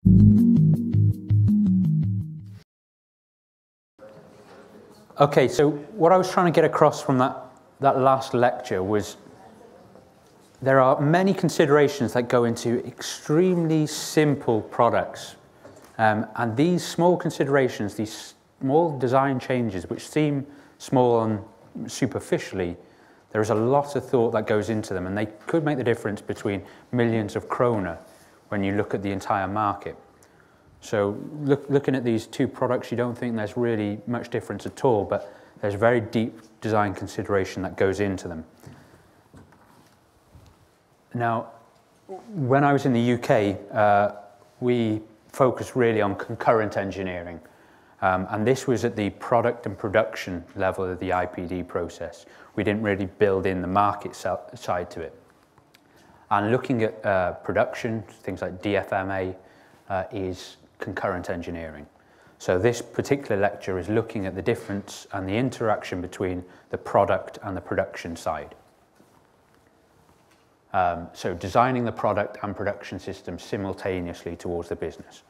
Okay, so what I was trying to get across from that last lecture was there are many considerations that go into extremely simple products. And these small considerations, these small design changes, which seem small and superficially, there is a lot of thought that goes into them, and they could make the difference between millions of kroner when you look at the entire market. So looking at these two products, you don't think there's really much difference at all, but there's very deep design consideration that goes into them. Now, when I was in the UK, we focused really on concurrent engineering. And this was at the product and production level of the IPD process. We didn't really build in the market side to it. And looking at production, things like DFMA is concurrent engineering. So this particular lecture is looking at the difference and the interaction between the product and the production side. So designing the product and production system simultaneously towards the business.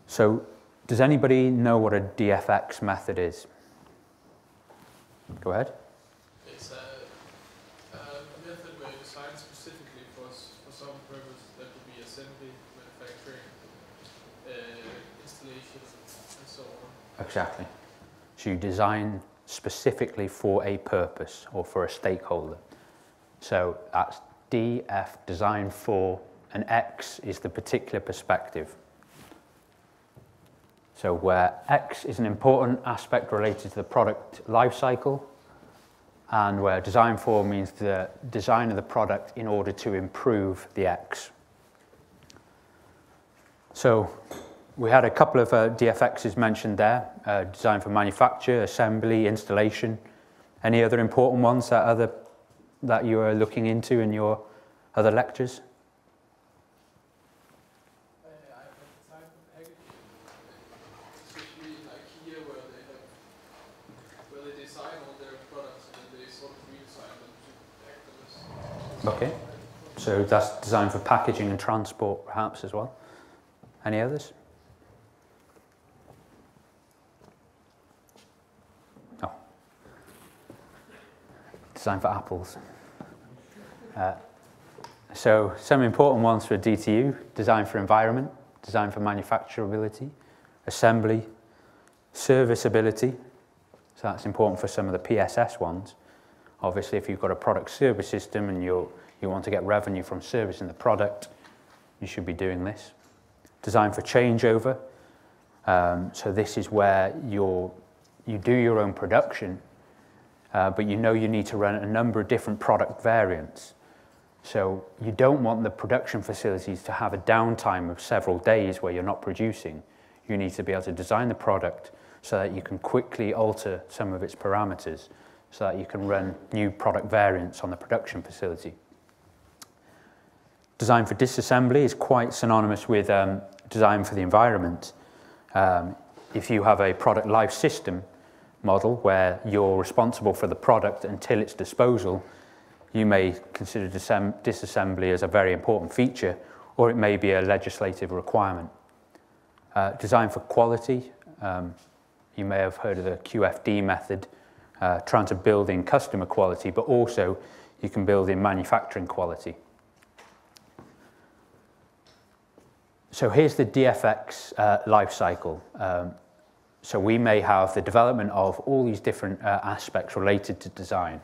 So does anybody know what a DFX method is? Go ahead. It's a method where you design specifically for some purpose. That would be assembly, manufacturing, installation, and so on. Exactly. So you design specifically for a purpose or for a stakeholder. So that's DF, design for, and X is the particular perspective. So where X is an important aspect related to the product lifecycle, and where design for means the design of the product in order to improve the X. So we had a couple of DFXs mentioned there, design for manufacture, assembly, installation. Any other important ones that you are looking into in your other lectures? Okay, so that's designed for packaging and transport perhaps as well. Any others? No. Designed for apples. So some important ones for DTU, design for environment, design for manufacturability, assembly, serviceability. So that's important for some of the PSS ones. Obviously, if you've got a product service system and you want to get revenue from servicing the product, you should be doing this. Design for changeover. So this is where you do your own production, but you know you need to run a number of different product variants. So you don't want the production facilities to have a downtime of several days where you're not producing. You need to be able to design the product so that you can quickly alter some of its parameters, so that you can run new product variants on the production facility. Design for disassembly is quite synonymous with design for the environment. If you have a product life system model where you're responsible for the product until its disposal, you may consider disassembly as a very important feature, or it may be a legislative requirement. Design for quality, you may have heard of the QFD method, trying to build in customer quality, but also you can build in manufacturing quality. So here's the DFX lifecycle. So we may have the development of all these different aspects related to design,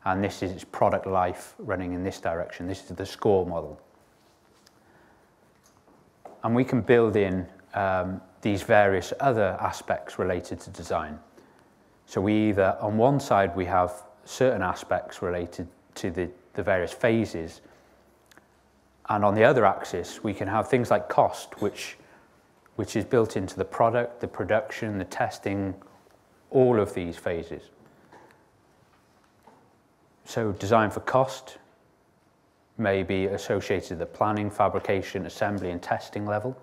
and this is its product life running in this direction. This is the score model. And we can build in these various other aspects related to design. So we either, on one side, we have certain aspects related to the various phases, and on the other axis, we can have things like cost, which is built into the product, the production, the testing, all of these phases. So design for cost may be associated with the planning, fabrication, assembly, and testing level.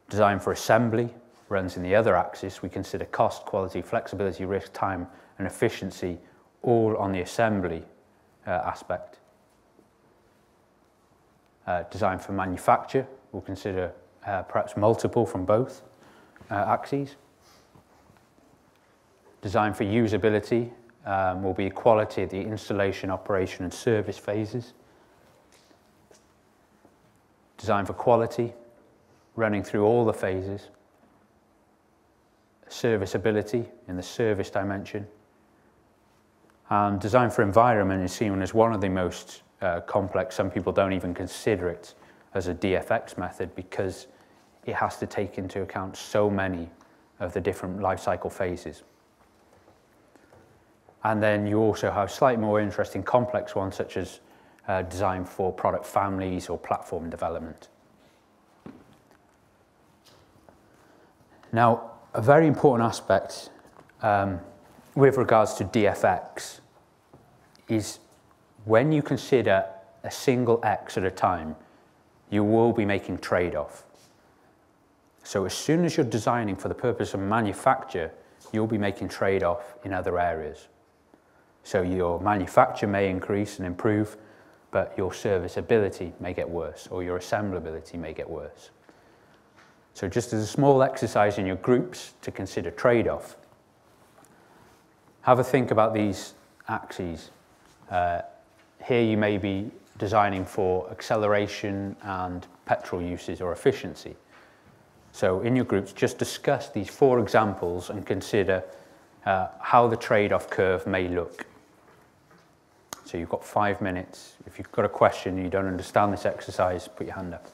Design for assembly runs in the other axis. We consider cost, quality, flexibility, risk, time, and efficiency all on the assembly aspect. Design for manufacture, we'll consider perhaps multiple from both axes. Design for usability will be quality of the installation, operation and service phases. Design for quality, running through all the phases. Serviceability in the service dimension. And design for environment is seen as one of the most complex. Some people don't even consider it as a DFX method because it has to take into account so many of the different life cycle phases. And then you also have slightly more interesting complex ones such as design for product families or platform development. Now, a very important aspect with regards to DFX is when you consider a single X at a time, you will be making trade-off. So as soon as you're designing for the purpose of manufacture, you'll be making trade-off in other areas. So your manufacture may increase and improve, but your serviceability may get worse, or your assemblability may get worse. So just as a small exercise in your groups to consider trade-off, have a think about these axes. Here you may be designing for acceleration and petrol uses or efficiency. So in your groups, just discuss these 4 examples and consider how the trade-off curve may look. So you've got 5 minutes. If you've got a question and you don't understand this exercise, put your hand up.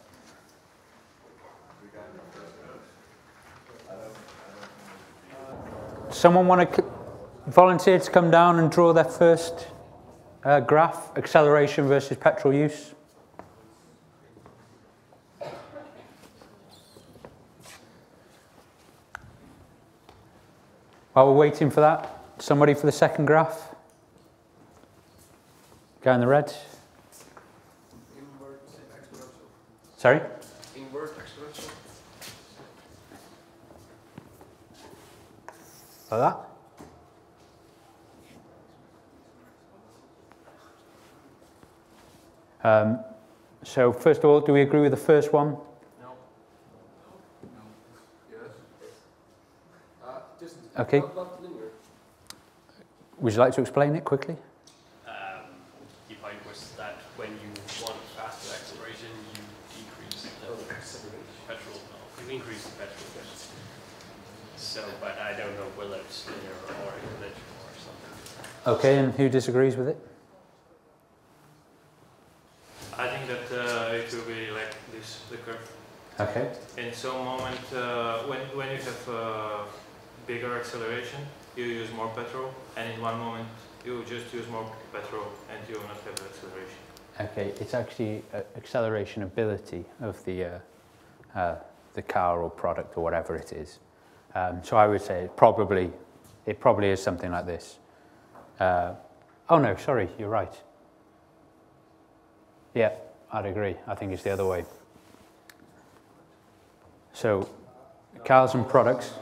Someone want to volunteer to come down and draw their first graph, acceleration versus petrol use? While we're waiting for that, somebody for the second graph? Guy in the red. Inward exponential. Sorry? Inward exponential. Like that? So first of all, do we agree with the first one? No. No. Yes. Okay. What about linear? Would you like to explain it quickly? The point was that when you want faster acceleration, you decrease the petrol. No, you increase the petrol efficiency. So, but I don't know whether it's linear or exponential or something. Okay, and who disagrees with it? I think that it will be like this, the curve. Okay. In some moment, when you have bigger acceleration, you use more petrol, and in one moment you just use more petrol and you will not have acceleration. Okay, it's actually acceleration ability of the car or product or whatever it is. So I would say it probably is something like this. Oh no, sorry, you're right. Yeah, I'd agree. I think it's the other way. So, cars and products.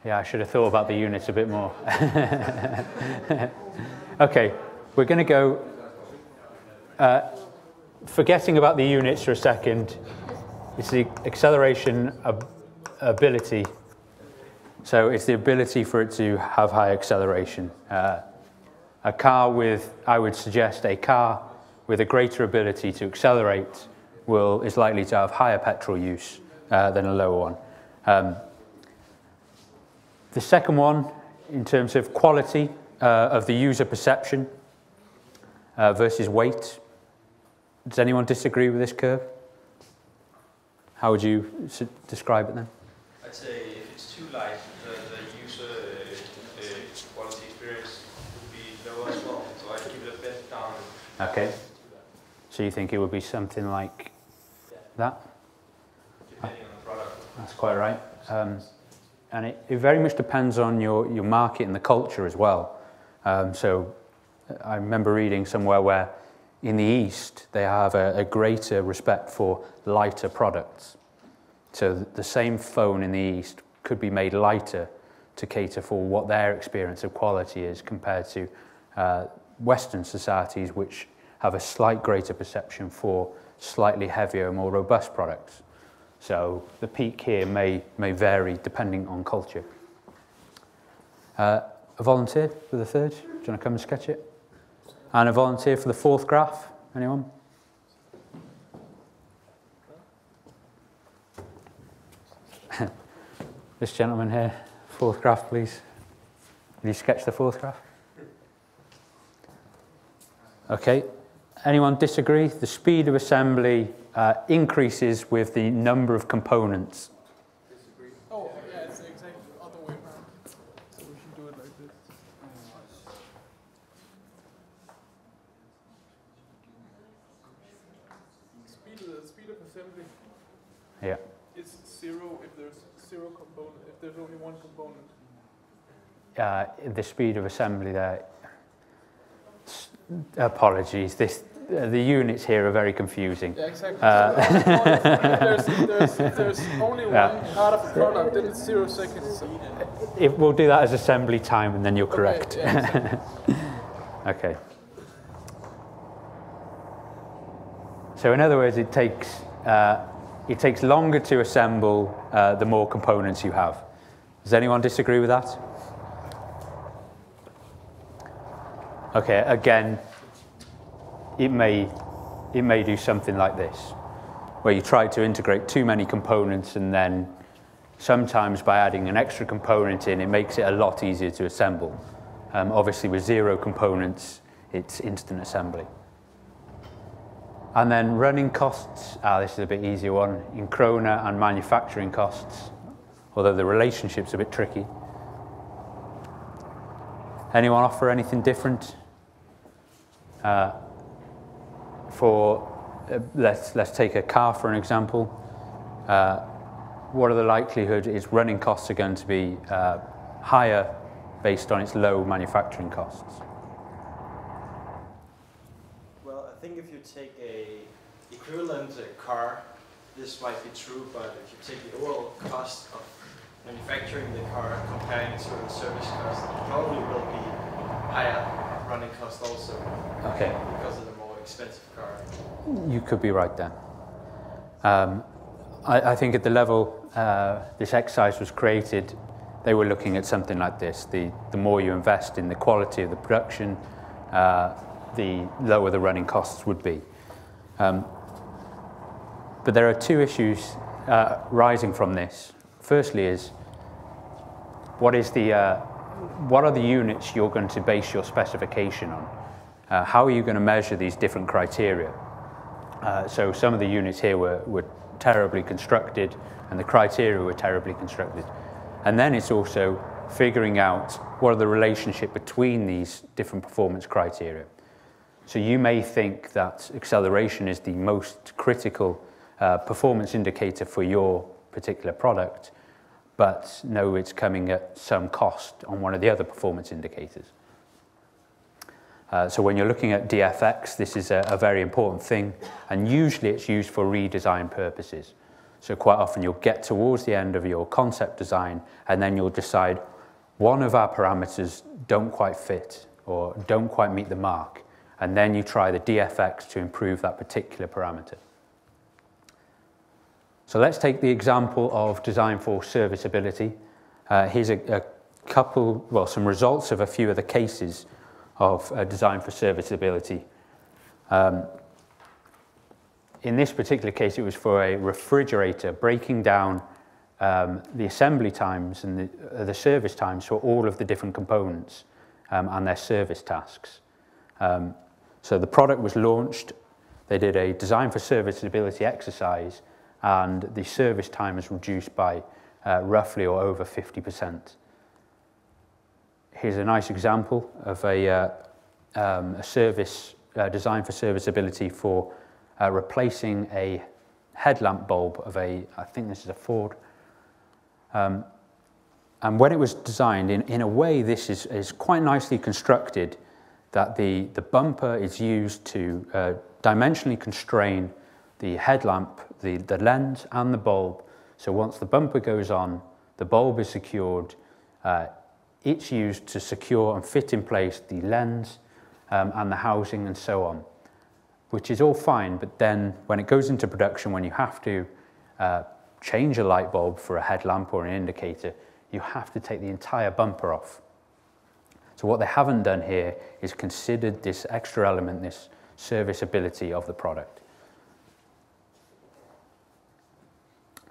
Yeah, I should have thought about the units a bit more. Okay, we're going to go, forgetting about the units for a second, it's the acceleration ability. So it's the ability for it to have high acceleration. A car with, I would suggest a car with a greater ability to accelerate is likely to have higher petrol use than a lower one. The second one, in terms of quality of the user perception versus weight. Does anyone disagree with this curve? How would you describe it then? I'd say if it's too light, the user quality experience would be lower as well. So I'd give it a bit down. Okay. So you think it would be something like that? Depending on the product. That's quite right. And it very much depends on your market and the culture as well. So I remember reading somewhere where in the East, they have a greater respect for lighter products. So the same phone in the East could be made lighter to cater for what their experience of quality is compared to Western societies, which have a slight greater perception for slightly heavier, more robust products. So the peak here may vary depending on culture. A volunteer for the third? Do you want to come and sketch it? And a volunteer for the fourth graph? Anyone? This gentleman here, fourth graph, please. Will you sketch the fourth graph? Okay. Anyone disagree? The speed of assembly increases with the number of components. Disagree. Oh, yeah, it's the exact other way around. So we should do it like this. Speed of assembly. Yeah. It's 0 if there's 0 component, if there's only one component. The speed of assembly there. Apologies. The units here are very confusing. Yeah, exactly. If there's only one part of the product, then it's 0 seconds. So. We'll do that as assembly time, and then you're correct. Okay. Yeah, exactly. Okay. So in other words, it takes longer to assemble the more components you have. Does anyone disagree with that? Okay, again, it may do something like this, where you try to integrate too many components, and then sometimes by adding an extra component in, it makes it a lot easier to assemble. Obviously with 0 components, it's instant assembly. And then running costs, this is a bit easier one, in krona, and manufacturing costs, although the relationship's a bit tricky. Anyone offer anything different? Let's take a car for an example. What are the likelihood is running costs are going to be higher based on its low manufacturing costs? Well, I think if you take a equivalent car, this might be true, but if you take the overall cost of manufacturing the car, comparing it to the service cost, it probably will be higher running cost also. Okay. Because of the more expensive car. You could be right then. I think at the level this exercise was created, they were looking at something like this. The more you invest in the quality of the production, the lower the running costs would be. But there are two issues rising from this. Firstly is, what are the units you're going to base your specification on? How are you going to measure these different criteria? So some of the units here were terribly constructed, and the criteria were terribly constructed. And then it's also figuring out what are the relationship between these different performance criteria. So you may think that acceleration is the most critical performance indicator for your particular product, but no, it's coming at some cost on one of the other performance indicators. So when you're looking at DFX, this is a very important thing, and usually it's used for redesign purposes. So quite often you'll get towards the end of your concept design, and then you'll decide one of our parameters don't quite fit or don't quite meet the mark, and then you try the DFX to improve that particular parameter. So let's take the example of design for serviceability. Here's some results of a few of the cases of design for serviceability. In this particular case, it was for a refrigerator, breaking down the assembly times and the service times for all of the different components and their service tasks. So the product was launched, they did a design for serviceability exercise, and the service time is reduced by roughly or over 50%. Here's a nice example of a service design for serviceability for replacing a headlamp bulb of I think this is a Ford. And when it was designed, in a way this is quite nicely constructed that the bumper is used to dimensionally constrain the headlamp, the lens and the bulb. So once the bumper goes on, the bulb is secured, it's used to secure and fit in place the lens and the housing and so on, which is all fine, but then when it goes into production, when you have to change a light bulb for a headlamp or an indicator, you have to take the entire bumper off. So what they haven't done here is considered this extra element, this serviceability of the product.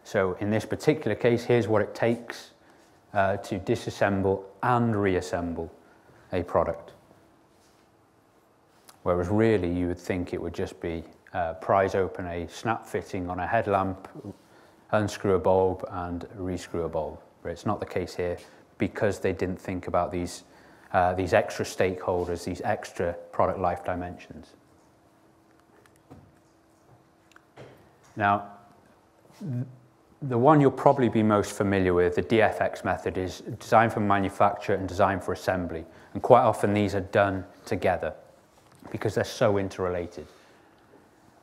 So in this particular case, here's what it takes to disassemble and reassemble a product. Whereas really you would think it would just be prise open a snap fitting on a headlamp, unscrew a bulb and rescrew a bulb. But it's not the case here because they didn't think about these extra stakeholders, these extra product life dimensions. Now, the one you'll probably be most familiar with, the DFX method, is design for manufacture and design for assembly. And quite often these are done together because they're so interrelated.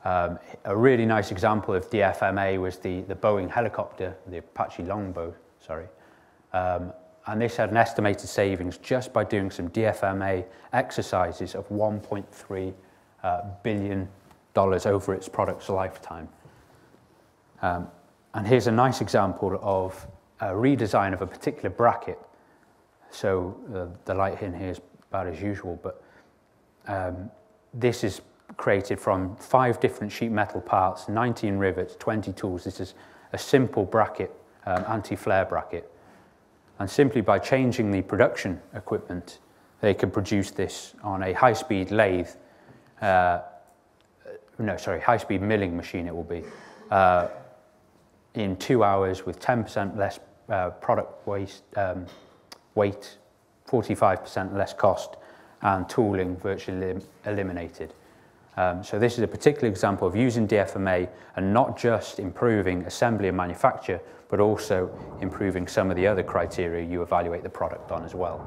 A really nice example of DFMA was the Boeing helicopter, the Apache Longbow, sorry. And this had an estimated savings just by doing some DFMA exercises of $1.3 billion over its product's lifetime. And here's a nice example of a redesign of a particular bracket. So the light in here is about as usual, but this is created from 5 different sheet metal parts, 19 rivets, 20 tools. This is a simple bracket, anti-flare bracket. And simply by changing the production equipment, they could produce this on a high-speed lathe, high-speed milling machine it will be, in 2 hours with 10% less product waste, weight, 45% less cost, and tooling virtually eliminated. So this is a particular example of using DFMA and not just improving assembly and manufacture, but also improving some of the other criteria you evaluate the product on as well.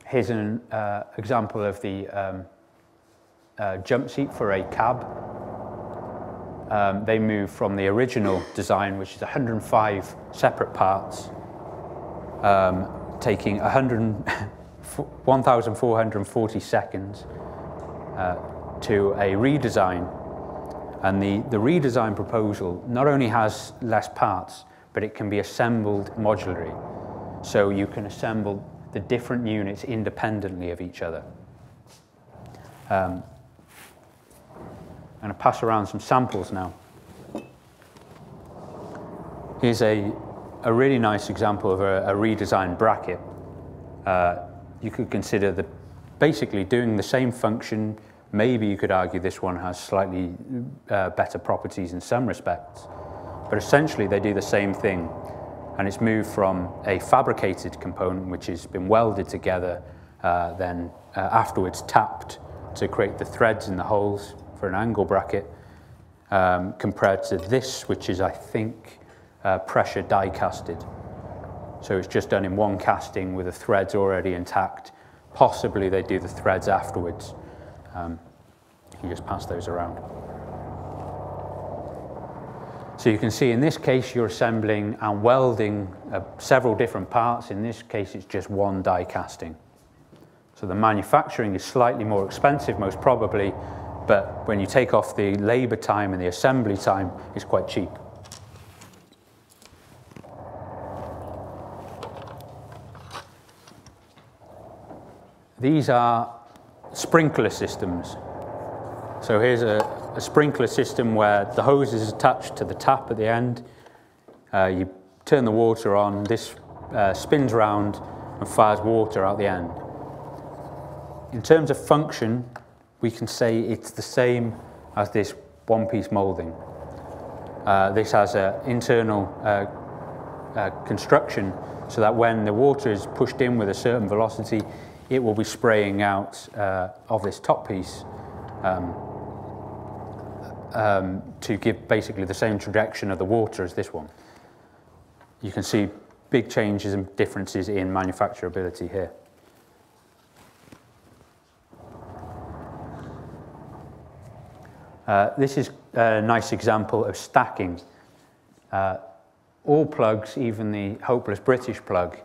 Here's an example of the jump seat for a cab. They moved from the original design, which is 105 separate parts, taking 1,440 seconds to a redesign. And the redesign proposal not only has less parts, but it can be assembled modularly. So you can assemble the different units independently of each other. I'm going to pass around some samples now. Here's a really nice example of a redesigned bracket. You could consider basically doing the same function. Maybe you could argue this one has slightly better properties in some respects, but essentially they do the same thing, and it's moved from a fabricated component which has been welded together, then afterwards tapped to create the threads in the holes for an angle bracket, compared to this, which is, I think, pressure die casted. So it's just done in one casting with the threads already intact. Possibly they do the threads afterwards. You just pass those around. So you can see in this case you're assembling and welding several different parts. In this case it's just one die casting. So the manufacturing is slightly more expensive most probably, but when you take off the labor time and the assembly time, it's quite cheap. These are sprinkler systems. So here's a sprinkler system where the hose is attached to the tap at the end. You turn the water on, this spins round and fires water out the end. In terms of function, we can say it's the same as this one-piece molding. This has an internal construction so that when the water is pushed in with a certain velocity, it will be spraying out of this top piece to give basically the same trajectory of the water as this one. You can see big changes and differences in manufacturability here. This is a nice example of stacking. All plugs, even the hopeless British plug,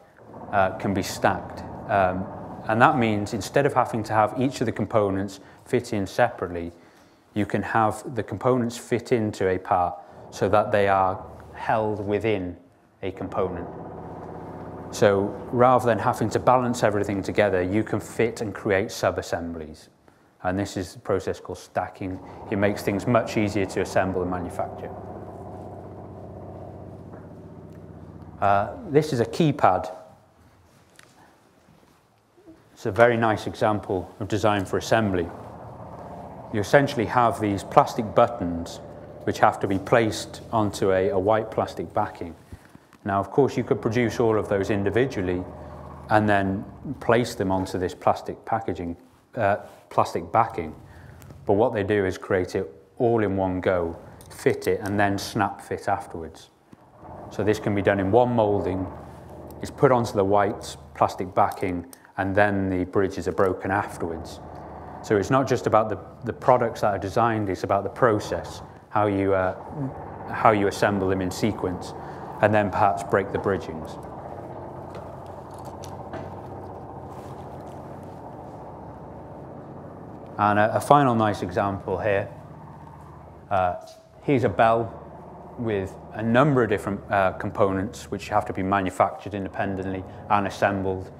can be stacked. And that means instead of having to have each of the components fit in separately, you can have the components fit into a part so that they are held within a component. So rather than having to balance everything together, you can fit and create sub-assemblies. And this is a process called stacking. It makes things much easier to assemble and manufacture. This is a keypad. It's a very nice example of design for assembly. You essentially have these plastic buttons which have to be placed onto a white plastic backing. Now, of course, you could produce all of those individually and then place them onto this plastic backing. But what they do is create it all in one go, fit it, and then snap fit afterwards. So this can be done in one molding. It's put onto the white plastic backing, and then the bridges are broken afterwards. So it's not just about the products that are designed, it's about the process, how you assemble them in sequence, and then perhaps break the bridgings. And a final nice example here. Here's a bell with a number of different components which have to be manufactured independently and assembled.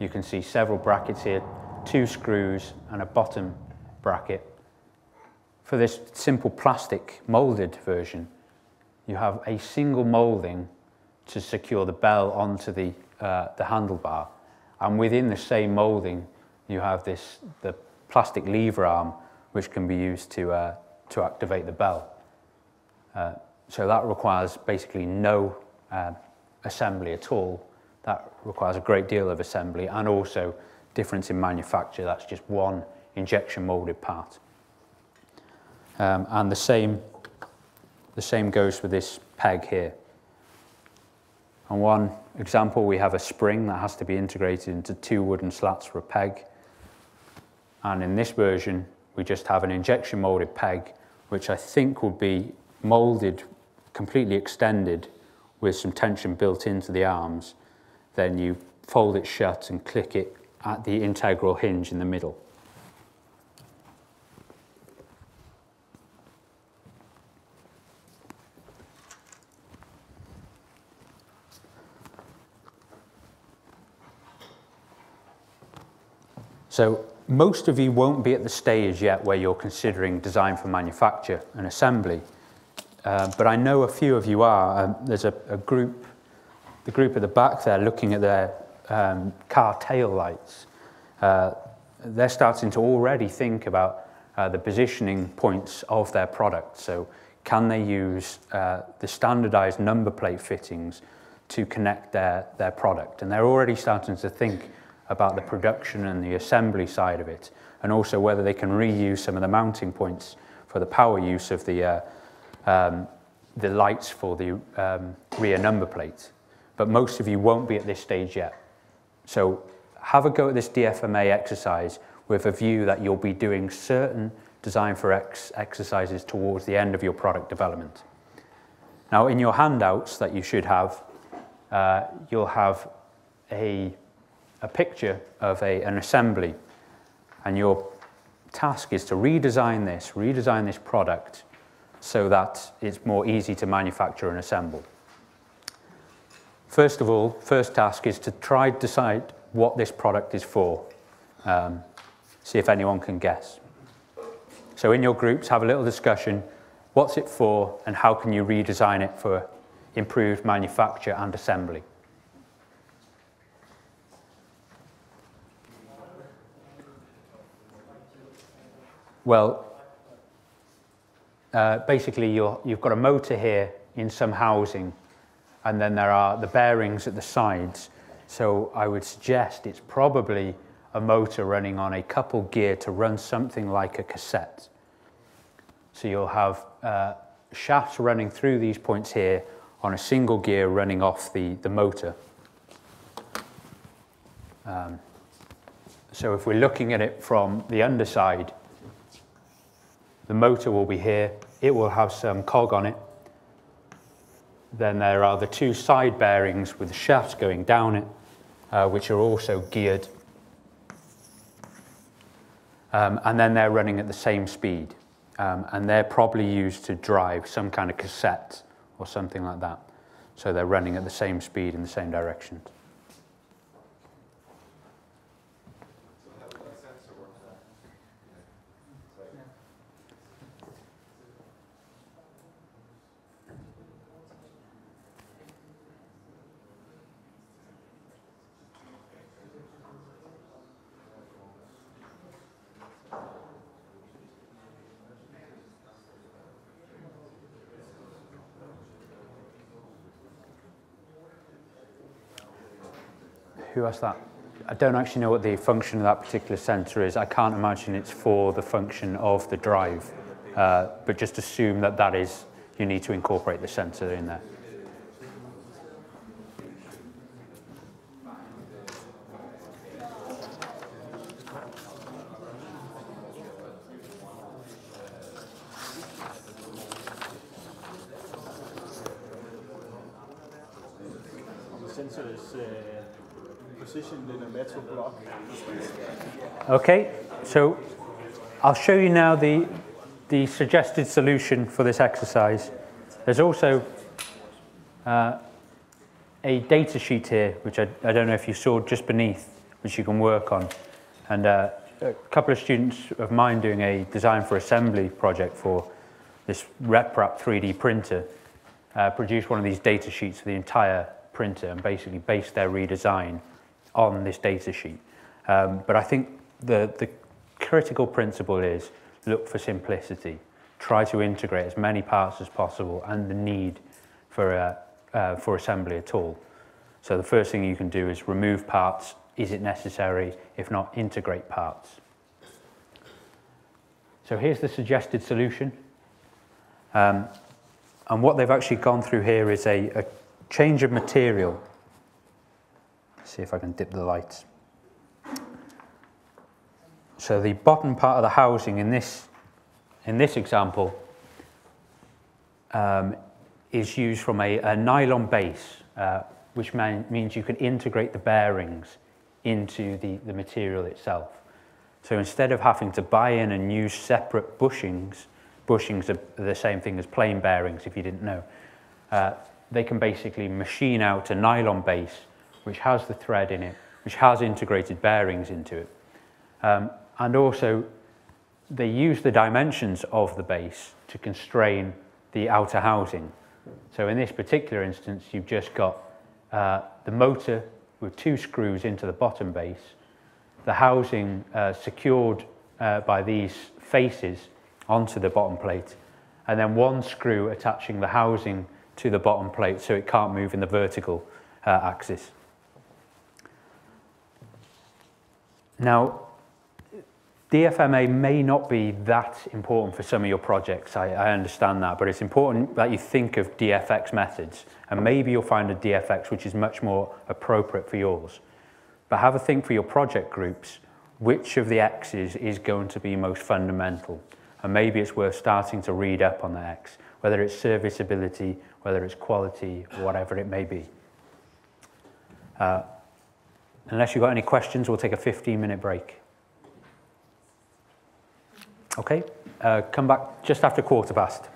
You can see several brackets here, 2 screws and a bottom bracket. For this simple plastic molded version, you have a single molding to secure the bell onto the handlebar, and within the same molding you have the plastic lever arm which can be used to activate the bell. So that requires basically no assembly at all. That requires a great deal of assembly and also difference in manufacture. That's just one injection molded part. And the same goes with this peg here. On one example, we have a spring that has to be integrated into 2 wooden slats for a peg. And in this version, we just have an injection molded peg, which I think will be molded, completely extended with some tension built into the arms. Then you fold it shut and click it at the integral hinge in the middle. So most of you won't be at the stage yet where you're considering design for manufacture and assembly, but I know a few of you are. There's a group, the group at the back there, looking at their car tail lights. They're starting to already think about the positioning points of their product. So can they use the standardized number plate fittings to connect their product? And they're already starting to think about the production and the assembly side of it, and also whether they can reuse some of the mounting points for the power use of the lights for the rear number plate. But most of you won't be at this stage yet. So have a go at this DFMA exercise with a view that you'll be doing certain design for exercises towards the end of your product development. Now, in your handouts that you should have, you'll have a picture of an assembly, and your task is to redesign this product so that it's more easy to manufacture and assemble. First of all, first task is to try to decide what this product is for. See if anyone can guess. So in your groups, have a little discussion. What's it for, and how can you redesign it for improved manufacture and assembly? Well, basically you've got a motor here in some housing, and then there are the bearings at the sides. So I would suggest it's probably a motor running on a coupled gear to run something like a cassette. So you'll have shafts running through these points here on a single gear running off the motor. So if we're looking at it from the underside, The motor will be here. It will have some cog on it. Then there are the two side bearings with the shafts going down it, which are also geared. And then they're running at the same speed. And they're probably used to drive some kind of cassette or something like that. So they're running at the same speed in the same direction. Who asked that? I don't actually know what the function of that particular sensor is. I can't imagine it's for the function of the drive, but just assume that that is, you need to incorporate the sensor in there. The sensor is positioned in a metal block. Okay, so I'll show you now the suggested solution for this exercise. There's also a data sheet here, which I don't know if you saw just beneath, which you can work on. And a couple of students of mine doing a design for assembly project for this RepRap 3D printer produced one of these data sheets for the entire printer and basically based their redesign on this data sheet. But I think the critical principle is look for simplicity. Try to integrate as many parts as possible and the need for assembly at all. So the first thing you can do is remove parts. Is it necessary? If not, integrate parts. So here's the suggested solution. And what they've actually gone through here is a change of material. Let's see if I can dip the lights. So the bottom part of the housing in this example is used from a nylon base, which means you can integrate the bearings into the material itself. So instead of having to buy in and use separate bushings are the same thing as plain bearings if you didn't know, they can basically machine out a nylon base which has the thread in it, which has integrated bearings into it. And also, they use the dimensions of the base to constrain the outer housing. So in this particular instance, you've just got the motor with 2 screws into the bottom base, the housing secured by these faces onto the bottom plate, and then 1 screw attaching the housing to the bottom plate so it can't move in the vertical axis. Now, DFMA may not be that important for some of your projects, I understand that, but it's important that you think of DFX methods, and maybe you'll find a DFX which is much more appropriate for yours. But have a think for your project groups, which of the X's is going to be most fundamental, and maybe it's worth starting to read up on the X, whether it's serviceability, whether it's quality, whatever it may be. Unless you've got any questions, we'll take a 15-minute break. Okay, come back just after 15:15.